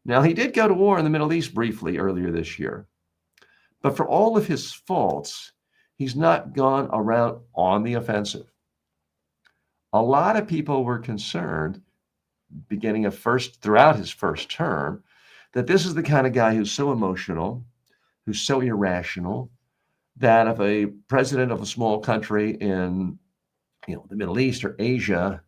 Now, he did go to war in the Middle East briefly earlier this year, but for all of his faults, he's not gone around on the offensive. A lot of people were concerned, throughout his first term, that this is the kind of guy who's so emotional, who's so irrational, that if a president of a small country in the Middle East or Asia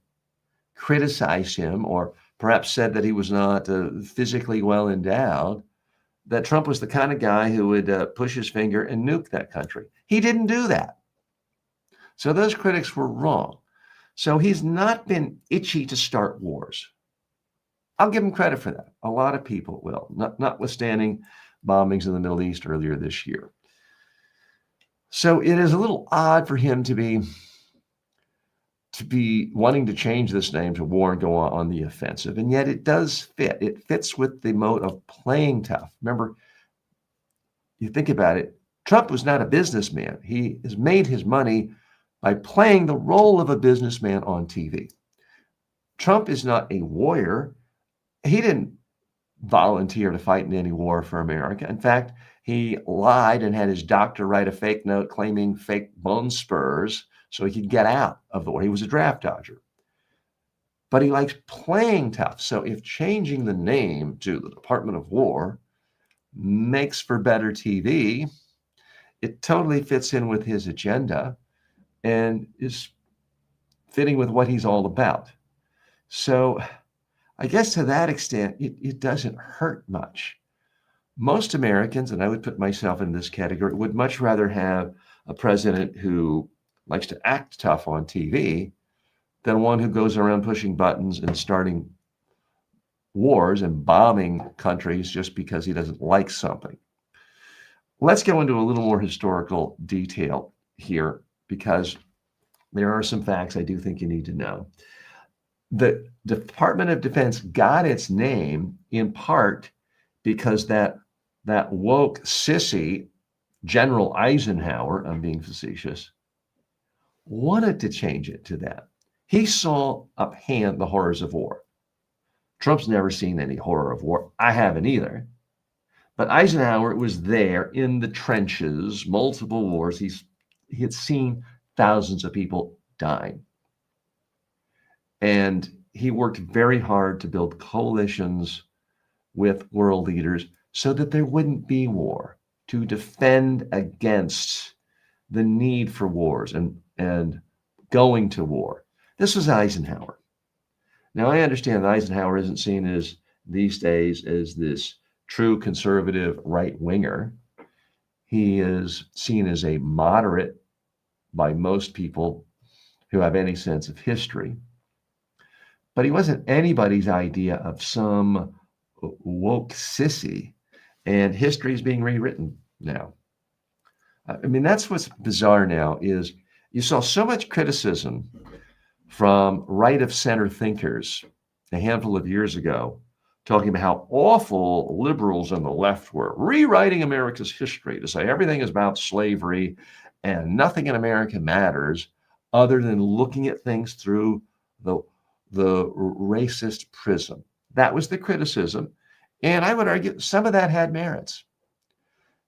criticized him or perhaps said that he was not physically well endowed, that Trump was the kind of guy who would push his finger and nuke that country. He didn't do that. So those critics were wrong. So he's not been itchy to start wars. I'll give him credit for that. A lot of people will, notwithstanding bombings in the Middle East earlier this year. So it is a little odd for him to be wanting to change this name to war and go on the offensive. And yet it does fit. It fits with the mode of playing tough. Remember, you think about it, Trump was not a businessman. He has made his money by playing the role of a businessman on TV. Trump is not a warrior. He didn't volunteer to fight in any war for America. In fact, he lied and had his doctor write a fake note claiming fake bone spurs so he could get out of the war. He was a draft dodger. But he likes playing tough. So if changing the name to the Department of War makes for better TV, it totally fits in with his agenda and is fitting with what he's all about. So I guess to that extent, it doesn't hurt much. Most Americans, and I would put myself in this category, would much rather have a president who likes to act tough on TV than one who goes around pushing buttons and starting wars and bombing countries just because he doesn't like something. Let's go into a little more historical detail here because there are some facts I do think you need to know. The Department of Defense got its name in part because that woke sissy General Eisenhower, I'm being facetious, wanted to change it to that. He saw uphand the horrors of war. Trump's never seen any horror of war. I haven't either. But Eisenhower was there in the trenches, multiple wars. He had seen thousands of people dying. And he worked very hard to build coalitions with world leaders so that there wouldn't be war, to defend against the need for wars and going to war. This was Eisenhower. Now, I understand that Eisenhower isn't seen as these days as this true conservative right-winger. He is seen as a moderate by most people who have any sense of history. But he wasn't anybody's idea of some woke sissy, and history is being rewritten now. I mean, that's what's bizarre now is you saw so much criticism from right of center thinkers a handful of years ago, talking about how awful liberals on the left were, rewriting America's history to say everything is about slavery and nothing in America matters other than looking at things through the, the racist prism. That was the criticism. And I would argue some of that had merits.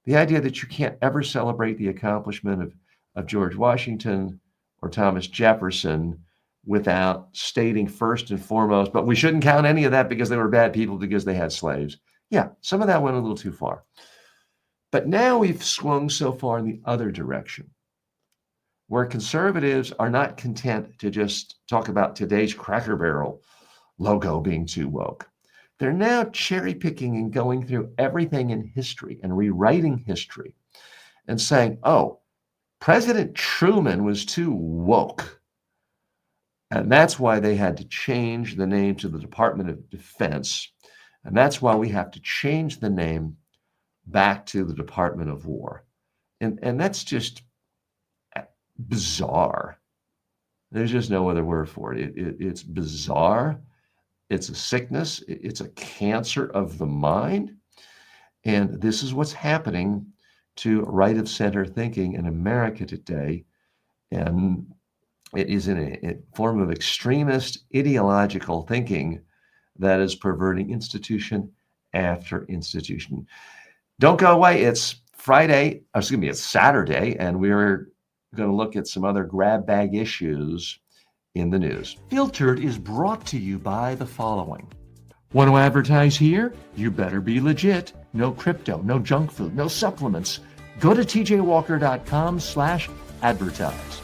The idea that you can't ever celebrate the accomplishment of George Washington or Thomas Jefferson without stating first and foremost, but we shouldn't count any of that because they were bad people because they had slaves. Yeah, some of that went a little too far. But now we've swung so far in the other direction, where conservatives are not content to just talk about today's Cracker Barrel logo being too woke. They're now cherry picking and going through everything in history and rewriting history and saying, oh, President Truman was too woke. And that's why they had to change the name to the Department of Defense. And that's why we have to change the name back to the Department of War. And that's just bizarre. There's just no other word for it. It's bizarre. It's a sickness. It's a cancer of the mind. And this is what's happening to right of center thinking in America today. And it is in a form of extremist ideological thinking that is perverting institution after institution. Don't go away. It's it's Saturday, and we're going to look at some other grab bag issues in the news. Filtered is brought to you by the following. Want to advertise here? You better be legit. No crypto, no junk food, no supplements. Go to tjwalker.com/advertise.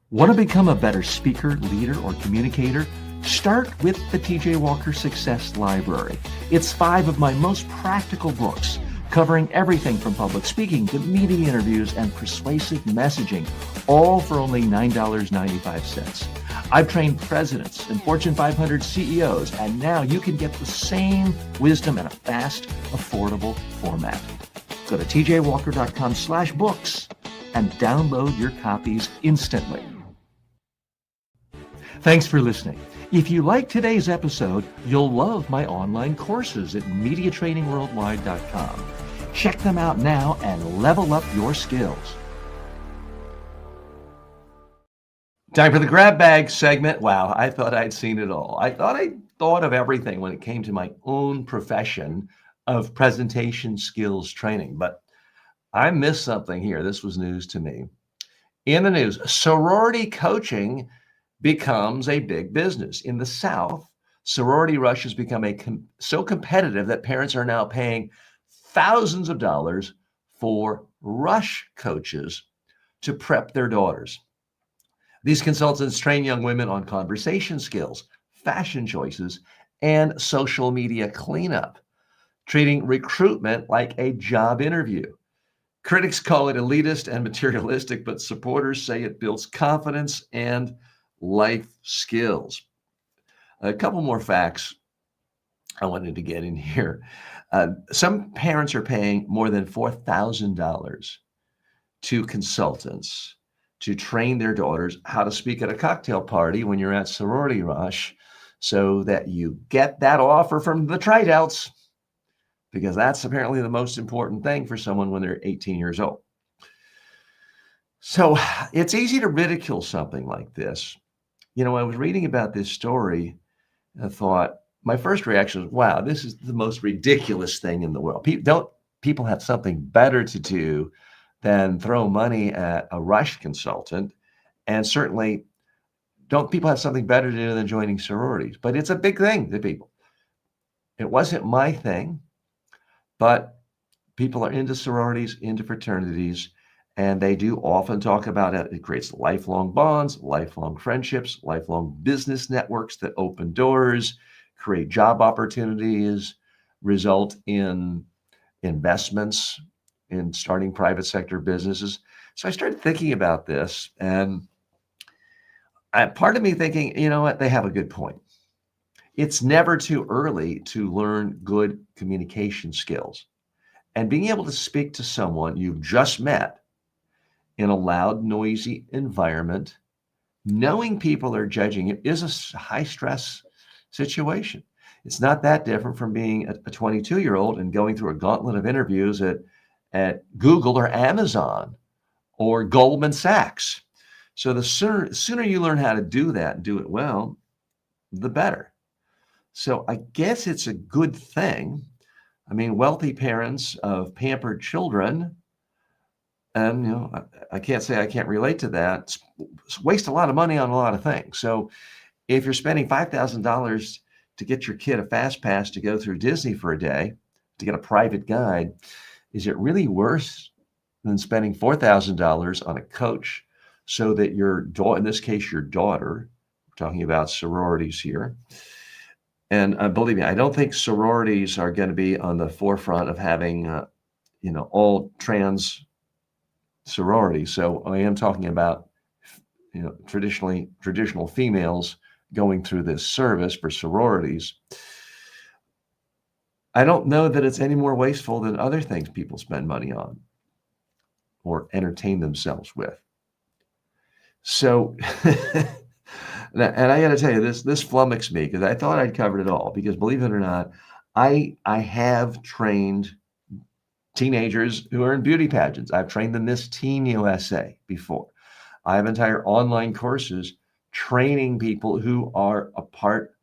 Want to become a better speaker, leader, or communicator? Start with the TJ Walker Success Library. It's 5 of my most practical books, covering everything from public speaking to meeting interviews and persuasive messaging, all for only $9.95. I've trained presidents and Fortune 500 CEOs, and now you can get the same wisdom in a fast, affordable format. Go to tjwalker.com/books and download your copies instantly. Thanks for listening. If you like today's episode, you'll love my online courses at MediaTrainingWorldwide.com. Check them out now and level up your skills. Time for the grab bag segment. Wow, I thought I'd seen it all. I thought of everything when it came to my own profession of presentation skills training, but I missed something here. This was news to me. In the news, sorority coaching becomes a big business. In the South, sorority rush has become so competitive that parents are now paying thousands of dollars for rush coaches to prep their daughters. These consultants train young women on conversation skills, fashion choices, and social media cleanup, treating recruitment like a job interview. Critics call it elitist and materialistic, but supporters say it builds confidence and life skills. A couple more facts I wanted to get in here. Some parents are paying more than $4,000 to consultants to train their daughters how to speak at a cocktail party when you're at sorority rush, so that you get that offer from the tryouts, because that's apparently the most important thing for someone when they're 18 years old. So it's easy to ridicule something like this. You know, I was reading about this story and I thought, my first reaction was, wow, this is the most ridiculous thing in the world. Don't people have something better to do than throw money at a rush consultant? And certainly, don't people have something better to do than joining sororities? But it's a big thing to people. It wasn't my thing, but people are into sororities, into fraternities, and they do often talk about it. It creates lifelong bonds, lifelong friendships, lifelong business networks that open doors, create job opportunities, result in investments in starting private sector businesses. So I started thinking about this, and part of me thinking, you know what, they have a good point. It's never too early to learn good communication skills. And being able to speak to someone you've just met in a loud, noisy environment, knowing people are judging it, is a high stress situation. It's not that different from being a 22-year-old and going through a gauntlet of interviews at Google or Amazon or Goldman Sachs. So the sooner you learn how to do that and do it well, the better. So I guess it's a good thing. I mean, wealthy parents of pampered children, and I can't say I can't relate to that, waste a lot of money on a lot of things. So if you're spending $5,000 to get your kid a fast pass to go through Disney for a day, to get a private guide, is it really worse than spending $4,000 on a coach so that your daughter, in this case, your daughter, we're talking about sororities here. And believe me, I don't think sororities are going to be on the forefront of having, all trans sororities. So I am talking about, traditional females going through this service for sororities. I don't know that it's any more wasteful than other things people spend money on or entertain themselves with. So, and I got to tell you, this flummoxed me because I thought I'd covered it all. Because believe it or not, I have trained teenagers who are in beauty pageants. I've trained the Miss Teen USA before. I have entire online courses training people who are a part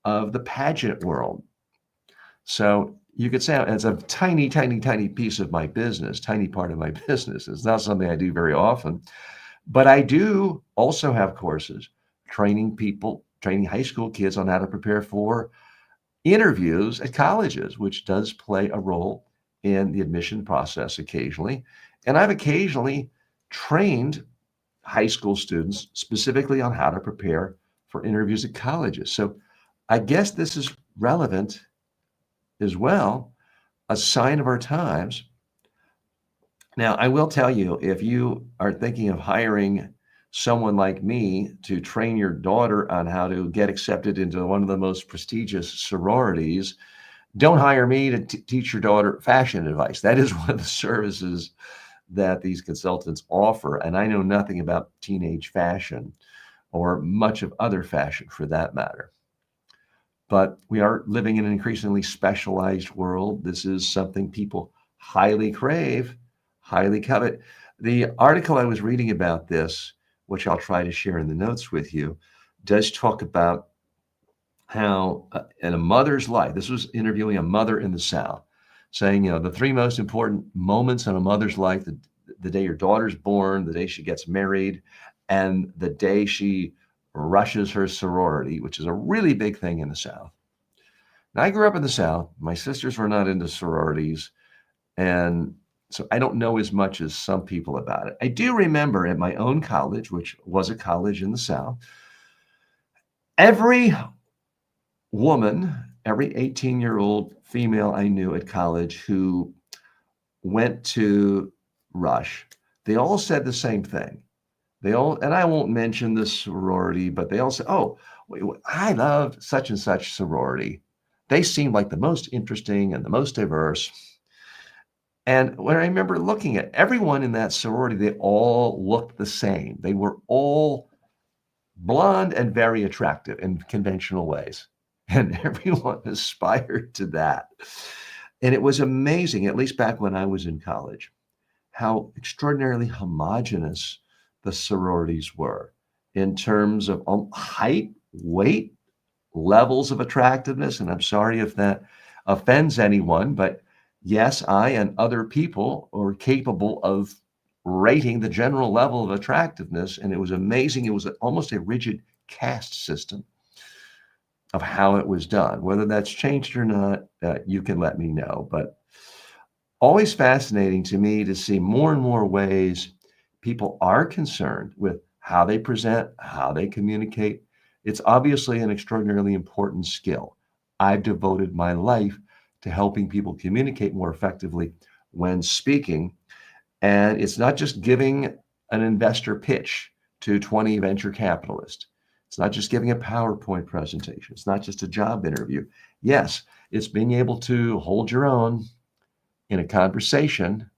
of the pageant world. So you could say it's a tiny, tiny, tiny piece of my business, tiny part of my business. It's not something I do very often, but I do also have courses training high school kids on how to prepare for interviews at colleges, which does play a role in the admission process occasionally. And I've occasionally trained high school students specifically on how to prepare for interviews at colleges. So I guess this is relevant as well, a sign of our times. Now, I will tell you, if you are thinking of hiring someone like me to train your daughter on how to get accepted into one of the most prestigious sororities, don't hire me to teach your daughter fashion advice. That is one of the services that these consultants offer. And I know nothing about teenage fashion or much of other fashion for that matter. But we are living in an increasingly specialized world. This is something people highly crave, highly covet. The article I was reading about this, which I'll try to share in the notes with you, does talk about how in a mother's life, this was interviewing a mother in the South, saying, the three most important moments in a mother's life, the day your daughter's born, the day she gets married, and the day she rushes her sorority, which is a really big thing in the South. Now, I grew up in the South. My sisters were not into sororities, and so I don't know as much as some people about it. I do remember at my own college, which was a college in the South, every woman, every 18-year-old female I knew at college who went to Rush, they all said the same thing. And I won't mention the sorority, but they all said, oh, I love such and such sorority. They seemed like the most interesting and the most diverse. And when I remember looking at everyone in that sorority, they all looked the same. They were all blonde and very attractive in conventional ways. And everyone aspired to that. And it was amazing, at least back when I was in college, how extraordinarily homogenous the sororities were in terms of height, weight, levels of attractiveness. And I'm sorry if that offends anyone, but yes, I and other people are capable of rating the general level of attractiveness. And it was amazing. It was almost a rigid caste system of how it was done. Whether that's changed or not, you can let me know. But always fascinating to me to see more and more ways people are concerned with how they present, how they communicate. It's obviously an extraordinarily important skill. I've devoted my life to helping people communicate more effectively when speaking. And it's not just giving an investor pitch to 20 venture capitalists. It's not just giving a PowerPoint presentation. It's not just a job interview. Yes, it's being able to hold your own in a conversation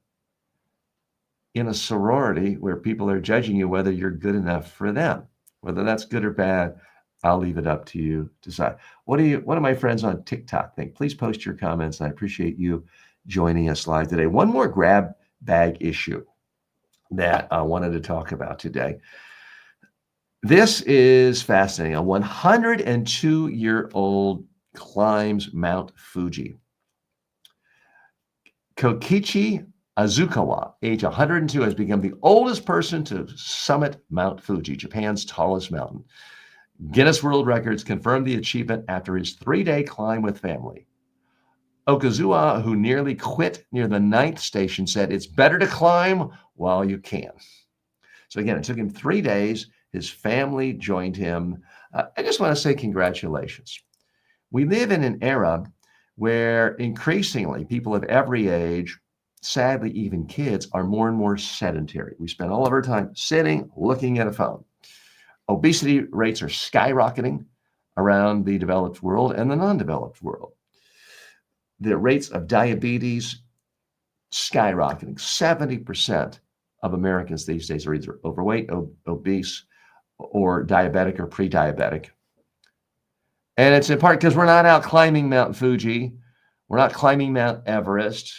in a sorority where people are judging you whether you're good enough for them. Whether that's good or bad, I'll leave it up to you to decide. What do my friends on TikTok think? Please post your comments. I appreciate you joining us live today. One more grab bag issue that I wanted to talk about today. This is fascinating. A 102-year-old climbs Mount Fuji. Kokichi Azukawa, age 102, has become the oldest person to summit Mount Fuji, Japan's tallest mountain. Guinness World Records confirmed the achievement after his 3-day climb with family. Okazuwa, who nearly quit near the 9th station, said, "It's better to climb while you can." So again, it took him 3 days. His family joined him. I just want to say congratulations. We live in an era where increasingly people of every age, sadly, even kids, are more and more sedentary. We spend all of our time sitting, looking at a phone. Obesity rates are skyrocketing around the developed world and the non-developed world. The rates of diabetes skyrocketing. 70% of Americans these days are either overweight, obese, or diabetic or pre-diabetic. And it's in part because we're not out climbing Mount Fuji. We're not climbing Mount Everest.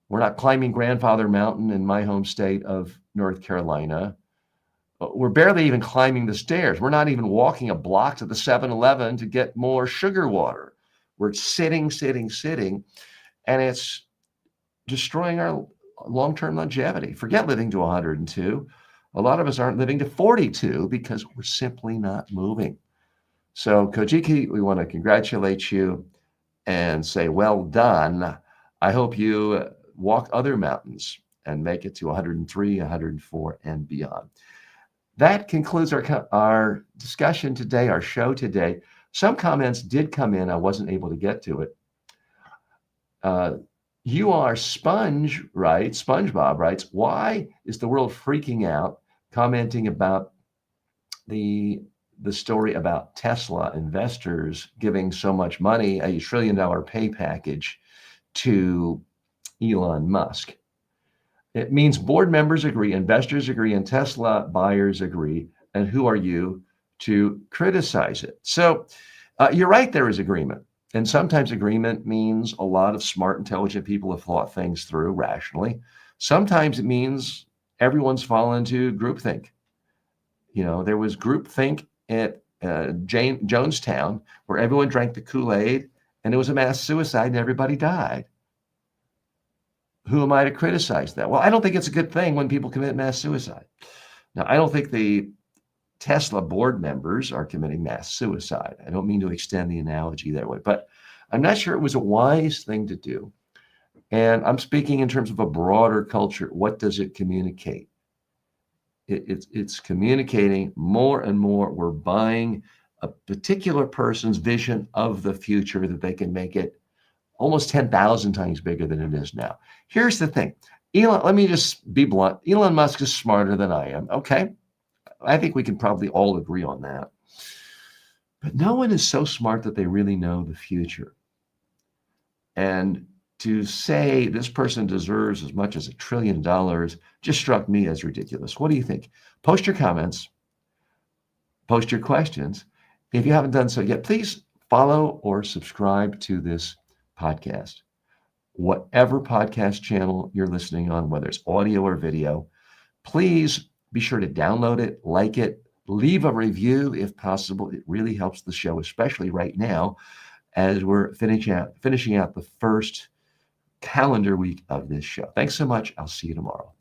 We're not climbing Grandfather Mountain in my home state of North Carolina. We're barely even climbing the stairs. We're not even walking a block to the 7-Eleven to get more sugar water. We're sitting, and it's destroying our long-term longevity. Forget living to 102. A lot of us aren't living to 42 because we're simply not moving. So, Kojiki, we want to congratulate you and say, well done. I hope you walk other mountains and make it to 103, 104, and beyond. That concludes our discussion today, our show today. Some comments did come in. I wasn't able to get to it. You are SpongeBob writes, why is the world freaking out, commenting about the story about Tesla investors giving so much money, a $1 trillion pay package to Elon Musk? It means board members agree, investors agree, and Tesla buyers agree. And who are you to criticize it? So you're right, there is agreement. And sometimes agreement means a lot of smart, intelligent people have thought things through rationally. Sometimes it means everyone's fallen into groupthink. You know, there was groupthink at Jonestown where everyone drank the Kool-Aid and it was a mass suicide and everybody died. Who am I to criticize that? Well, I don't think it's a good thing when people commit mass suicide. Now, I don't think the Tesla board members are committing mass suicide. I don't mean to extend the analogy that way, but I'm not sure it was a wise thing to do. And I'm speaking in terms of a broader culture. What does it communicate? It's communicating more and more. We're buying a particular person's vision of the future that they can make it almost 10,000 times bigger than it is now. Here's the thing. Let me just be blunt. Elon Musk is smarter than I am. Okay. I think we can probably all agree on that. But no one is so smart that they really know the future. And to say this person deserves as much as $1 trillion just struck me as ridiculous. What do you think? Post your comments. Post your questions. If you haven't done so yet, please follow or subscribe to this podcast. Whatever podcast channel you're listening on, whether it's audio or video, please be sure to download it, like it, leave a review if possible. It really helps the show, especially right now as we're finishing out the first calendar week of this show. Thanks so much. I'll see you tomorrow.